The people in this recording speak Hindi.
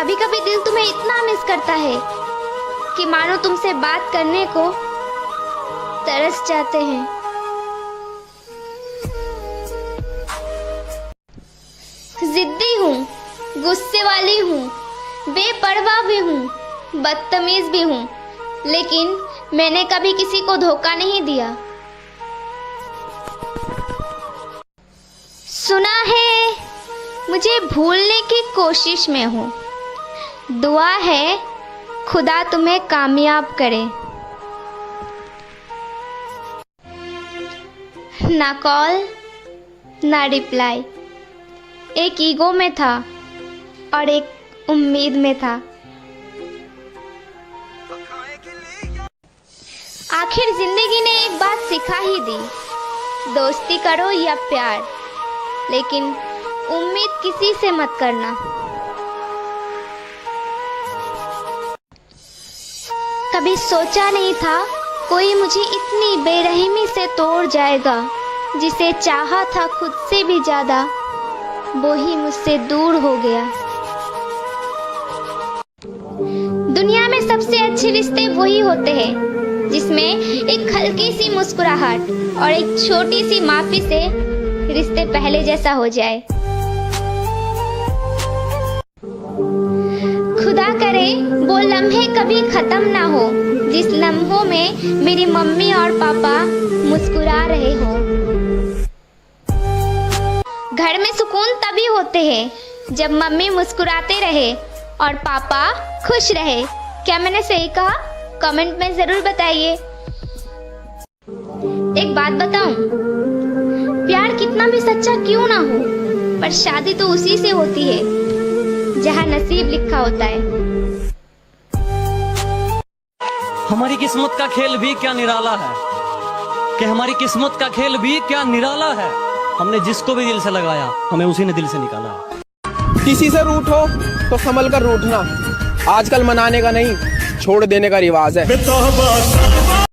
कभी कभी दिल तुम्हें इतना मिस करता है कि मानो तुमसे बात करने को तरस जाते हैं। जिद्दी हूँ, गुस्से वाली हूँ, बेपरवाह भी हूँ, बदतमीज भी हूँ, लेकिन मैंने कभी किसी को धोखा नहीं दिया। सुना है मुझे भूलने की कोशिश में हूँ, दुआ है खुदा तुम्हें कामयाब करे। ना कॉल ना रिप्लाई, एक ईगो में था और एक उम्मीद में था। आखिर जिंदगी ने एक बात सिखा ही दी, दोस्ती करो या प्यार, लेकिन उम्मीद किसी से मत करना। कभी सोचा नहीं था कोई मुझे इतनी बेरहमी से तोड़ जाएगा, जिसे चाहा था खुद से भी ज्यादा वो ही मुझसे दूर हो गया। दुनिया में सबसे अच्छे रिश्ते वही होते हैं जिसमें एक हल्की सी मुस्कुराहट और एक छोटी सी माफी से रिश्ते पहले जैसा हो जाए। खुदा करे वो लम्हे कभी खत्म ना हो जिस लम्हों में मेरी मम्मी और पापा मुस्कुरा रहे हो। घर में सुकून तभी होते हैं जब मम्मी मुस्कुराते रहे और पापा खुश रहे। क्या मैंने सही कहा? कमेंट में जरूर बताइए। एक बात बताऊं, प्यार कितना भी सच्चा क्यों ना हो, पर शादी तो उसी से होती है जहां नसीब लिखा होता है। हमारी किस्मत का खेल भी क्या निराला है, कि हमारी किस्मत का खेल भी क्या निराला है। हमने जिसको भी दिल से लगाया हमें उसी ने दिल से निकाला। किसी से रूठो तो संभल कर रूठना, आजकल मनाने का नहीं छोड़ देने का रिवाज है।